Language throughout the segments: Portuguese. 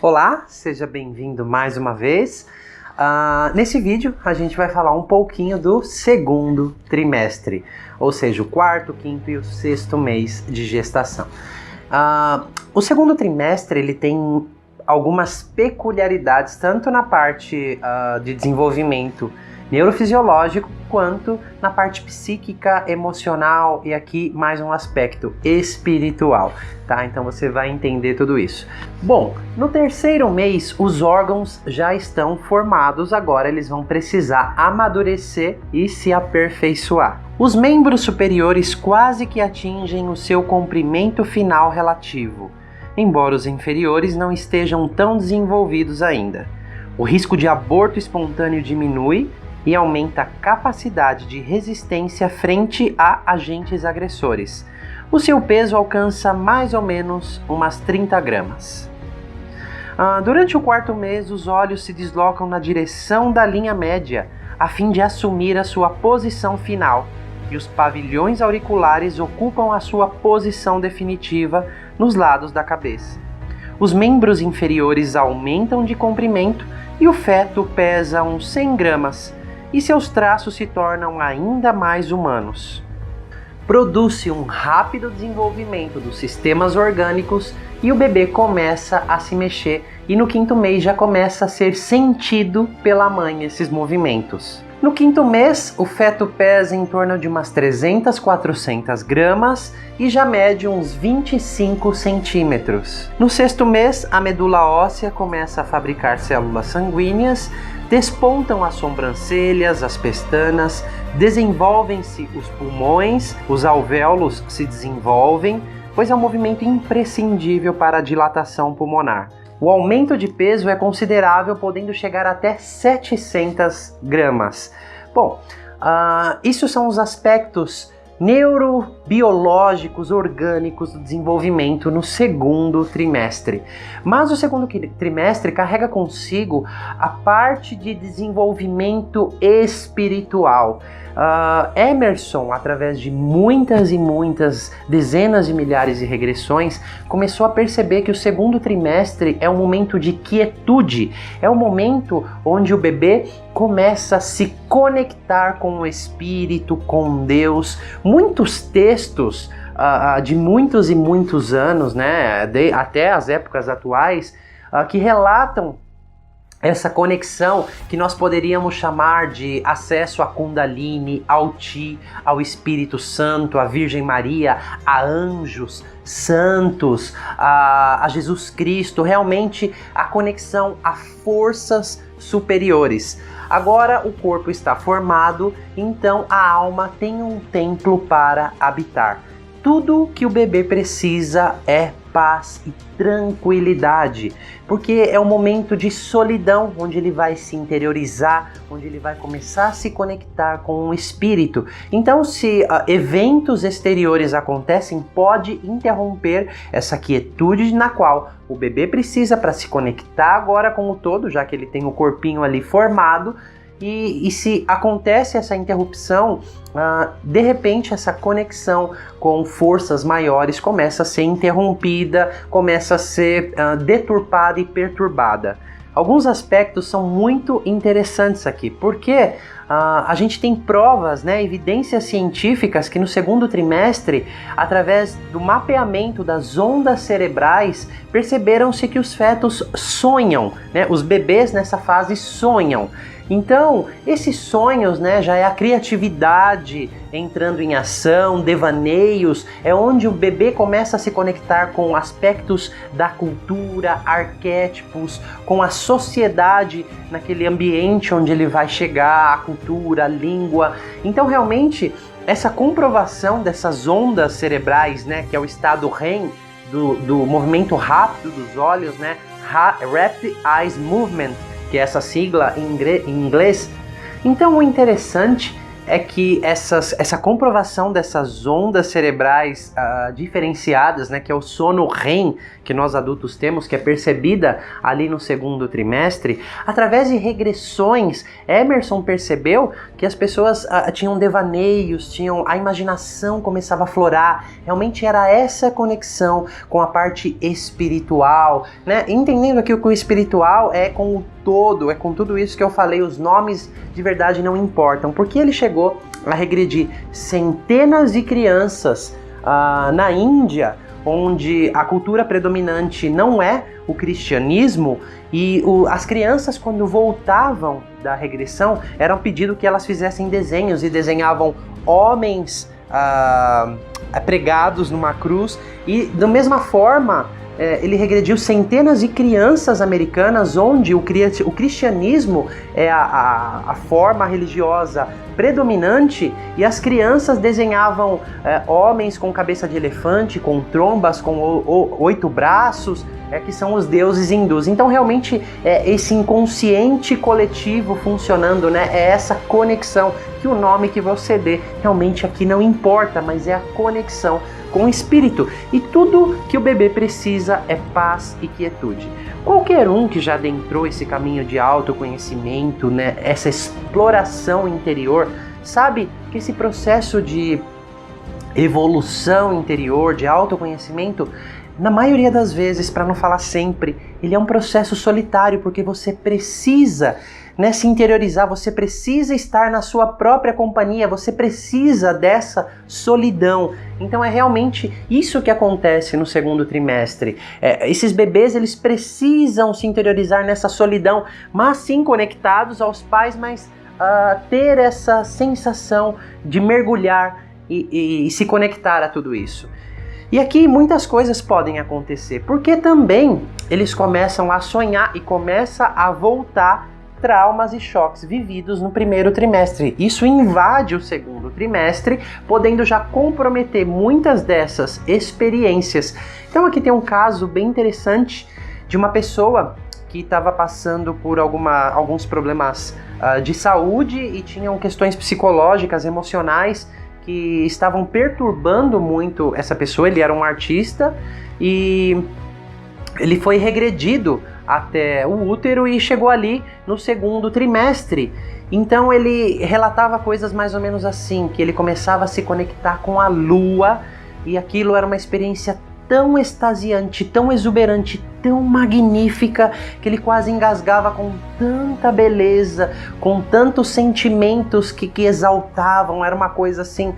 Olá, seja bem-vindo mais uma vez. Nesse vídeo a gente vai falar um pouquinho do segundo trimestre, ou seja, o quarto, quinto e o sexto mês de gestação. O segundo trimestre ele tem algumas peculiaridades, tanto na parte de desenvolvimento neurofisiológico, quanto na parte psíquica, emocional e aqui mais um aspecto espiritual, tá? Então você vai entender tudo isso. Bom, no terceiro mês os órgãos já estão formados, agora eles vão precisar amadurecer e se aperfeiçoar. Os membros superiores quase que atingem o seu comprimento final relativo, embora os inferiores não estejam tão desenvolvidos ainda. O risco de aborto espontâneo diminui e aumenta a capacidade de resistência frente a agentes agressores. O seu peso alcança mais ou menos umas 30 gramas. Durante o quarto mês, os olhos se deslocam na direção da linha média, a fim de assumir a sua posição final, e os pavilhões auriculares ocupam a sua posição definitiva nos lados da cabeça. Os membros inferiores aumentam de comprimento e o feto pesa uns 100 gramas, e seus traços se tornam ainda mais humanos. Produz-se um rápido desenvolvimento dos sistemas orgânicos e o bebê começa a se mexer, e no quinto mês já começa a ser sentido pela mãe esses movimentos. No quinto mês, o feto pesa em torno de umas 300, 400 gramas e já mede uns 25 centímetros. No sexto mês, a medula óssea começa a fabricar células sanguíneas, despontam as sobrancelhas, as pestanas, desenvolvem-se os pulmões, os alvéolos se desenvolvem, pois é um movimento imprescindível para a dilatação pulmonar. O aumento de peso é considerável, podendo chegar até 700 gramas. Bom, isso são os aspectos neurobiológicos, orgânicos do desenvolvimento no segundo trimestre. Mas o segundo trimestre carrega consigo a parte de desenvolvimento espiritual. Emerson, através de muitas e muitas dezenas de milhares de regressões, começou a perceber que o segundo trimestre é um momento de quietude, é um momento onde o bebê começa a se conectar com o Espírito, com Deus. Muitos textos de muitos e muitos anos, né, até as épocas atuais, que relatam essa conexão que nós poderíamos chamar de acesso a Kundalini, ao Ti, ao Espírito Santo, à Virgem Maria, a anjos, santos, a Jesus Cristo, realmente a conexão a forças superiores. Agora o corpo está formado, então a alma tem um templo para habitar. Tudo que o bebê precisa é paz e tranquilidade, porque é um momento de solidão, onde ele vai se interiorizar, onde ele vai começar a se conectar com o espírito. Então, se eventos exteriores acontecem, pode interromper essa quietude na qual o bebê precisa para se conectar agora com o todo, já que ele tem o corpinho ali formado. E se acontece essa interrupção, de repente essa conexão com forças maiores começa a ser interrompida, começa a ser deturpada e perturbada. Alguns aspectos são muito interessantes aqui, porque a gente tem provas, né, evidências científicas que no segundo trimestre, através do mapeamento das ondas cerebrais, perceberam-se que os fetos sonham, né, os bebês nessa fase sonham. Então, esses sonhos, né, já é a criatividade entrando em ação, devaneios, é onde o bebê começa a se conectar com aspectos da cultura, arquétipos, com a sociedade naquele ambiente onde ele vai chegar, a cultura, a língua. Então, realmente, essa comprovação dessas ondas cerebrais, né, que é o estado REM, do movimento rápido dos olhos, né, Rapid Eyes Movement, que é essa sigla em inglês. Então o interessante é que essa comprovação dessas ondas cerebrais diferenciadas, né, que é o sono REM, que nós adultos temos, que é percebida ali no segundo trimestre, através de regressões, Emerson percebeu que as pessoas tinham devaneios, a imaginação começava a florar, realmente era essa conexão com a parte espiritual, né? Entendendo aqui que o espiritual é com o todo, é com tudo isso que eu falei, os nomes de verdade não importam, porque ele chegou a regredir centenas de crianças na Índia, onde a cultura predominante não é o cristianismo, e as crianças, quando voltavam da regressão, eram pedido que elas fizessem desenhos, e desenhavam homens pregados numa cruz, e da mesma forma ele regrediu centenas de crianças americanas, onde o cristianismo é a forma religiosa predominante, e as crianças desenhavam homens com cabeça de elefante, com trombas, com 8 braços, que são os deuses hindus. Então realmente esse inconsciente coletivo funcionando, né? É essa conexão, que o nome que você dê realmente aqui não importa, mas é a conexão com o espírito, e tudo que o bebê precisa é paz e quietude. Qualquer um que já adentrou esse caminho de autoconhecimento, né, essa exploração interior, sabe que esse processo de evolução interior, de autoconhecimento, na maioria das vezes, para não falar sempre, ele é um processo solitário, porque você precisa, né, se interiorizar, você precisa estar na sua própria companhia, você precisa dessa solidão. Então é realmente isso que acontece no segundo trimestre. Esses bebês, eles precisam se interiorizar nessa solidão, mas sim conectados aos pais, mas ter essa sensação de mergulhar e se conectar a tudo isso. E aqui muitas coisas podem acontecer, porque também eles começam a sonhar e começa a voltar traumas e choques vividos no primeiro trimestre. Isso invade o segundo trimestre, podendo já comprometer muitas dessas experiências. Então aqui tem um caso bem interessante de uma pessoa que estava passando por alguns problemas de saúde e tinham questões psicológicas, emocionais, que estavam perturbando muito essa pessoa. Ele era um artista e ele foi regredido até o útero e chegou ali no segundo trimestre. Então ele relatava coisas mais ou menos assim, que ele começava a se conectar com a lua, e aquilo era uma experiência tão extasiante, tão exuberante, tão magnífica, que ele quase engasgava com tanta beleza, com tantos sentimentos que exaltavam. Era uma coisa assim,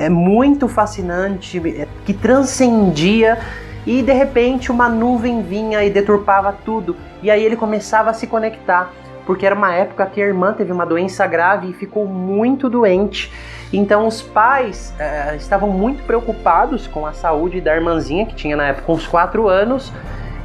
muito fascinante, que transcendia. E de repente uma nuvem vinha e deturpava tudo, e aí ele começava a se conectar, porque era uma época que a irmã teve uma doença grave e ficou muito doente. Então os pais estavam muito preocupados com a saúde da irmãzinha, que tinha na época uns 4 anos,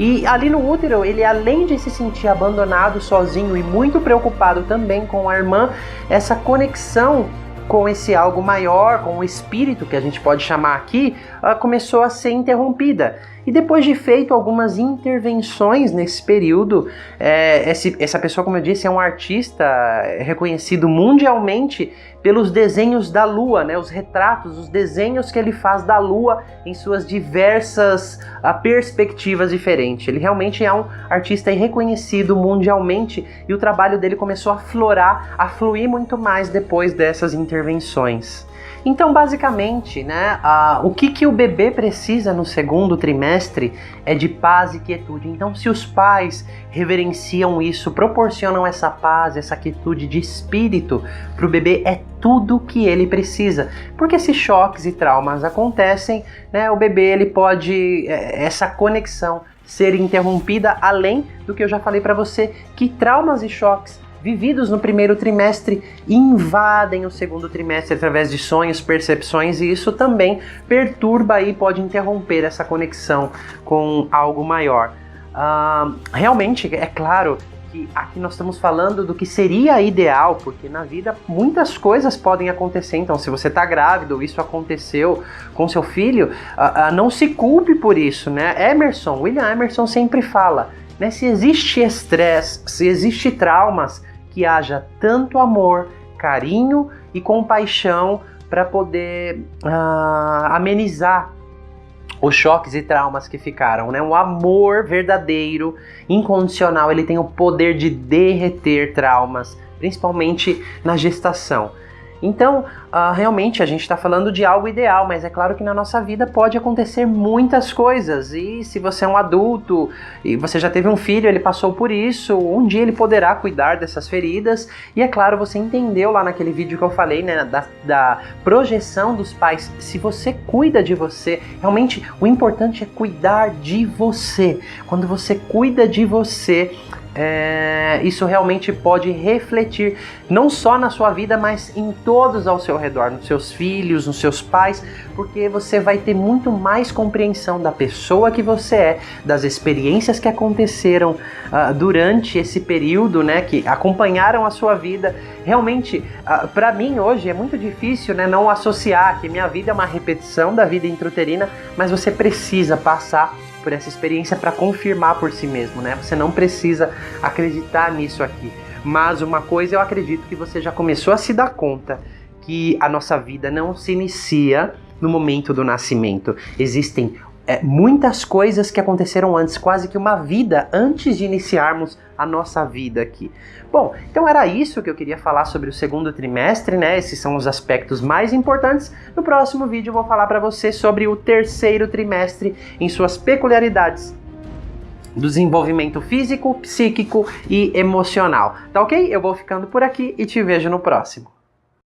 e ali no útero ele, além de se sentir abandonado, sozinho e muito preocupado também com a irmã, essa conexão com esse algo maior, com o espírito, que a gente pode chamar aqui, começou a ser interrompida. E depois de feito algumas intervenções nesse período, essa pessoa, como eu disse, é um artista reconhecido mundialmente pelos desenhos da lua, né? Os retratos, os desenhos que ele faz da lua em suas diversas perspectivas diferentes. Ele realmente é um artista reconhecido mundialmente, e o trabalho dele começou a florar, a fluir muito mais depois dessas intervenções. Então, basicamente, né, o que o bebê precisa no segundo trimestre é de paz e quietude. Então, se os pais reverenciam isso, proporcionam essa paz, essa quietude de espírito para o bebê, é tudo que ele precisa. Porque se choques e traumas acontecem, né, o bebê ele pode, essa conexão ser interrompida, além do que eu já falei para você, que traumas e choques vividos no primeiro trimestre invadem o segundo trimestre através de sonhos, percepções, e isso também perturba e pode interromper essa conexão com algo maior. Realmente, é claro que aqui nós estamos falando do que seria ideal, porque na vida muitas coisas podem acontecer. Então, se você está grávido ou isso aconteceu com seu filho, não se culpe por isso, né? William Emerson sempre fala, né? Se existe estresse, se existe traumas, que haja tanto amor, carinho e compaixão para poder amenizar os choques e traumas que ficaram, né? O amor verdadeiro, incondicional, ele tem o poder de derreter traumas, principalmente na gestação. Então, realmente a gente está falando de algo ideal, mas é claro que na nossa vida pode acontecer muitas coisas. E se você é um adulto e você já teve um filho, ele passou por isso, um dia ele poderá cuidar dessas feridas. E é claro, você entendeu lá naquele vídeo que eu falei, né, da projeção dos pais. Se você cuida de você, realmente o importante é cuidar de você. Quando você cuida de você, isso realmente pode refletir não só na sua vida, mas em todos ao seu redor, nos seus filhos, nos seus pais, porque você vai ter muito mais compreensão da pessoa que você é, das experiências que aconteceram durante esse período, né, que acompanharam a sua vida. Realmente, para mim hoje é muito difícil, né, não associar que minha vida é uma repetição da vida intrauterina, mas você precisa passar por essa experiência para confirmar por si mesmo, né? Você não precisa acreditar nisso aqui. Mas uma coisa eu acredito que você já começou a se dar conta, que a nossa vida não se inicia no momento do nascimento. Existem muitas coisas que aconteceram antes, quase que uma vida antes de iniciarmos a nossa vida aqui. Bom, então era isso que eu queria falar sobre o segundo trimestre, né? Esses são os aspectos mais importantes. No próximo vídeo eu vou falar para você sobre o terceiro trimestre em suas peculiaridades do desenvolvimento físico, psíquico e emocional. Tá ok? Eu vou ficando por aqui e te vejo no próximo.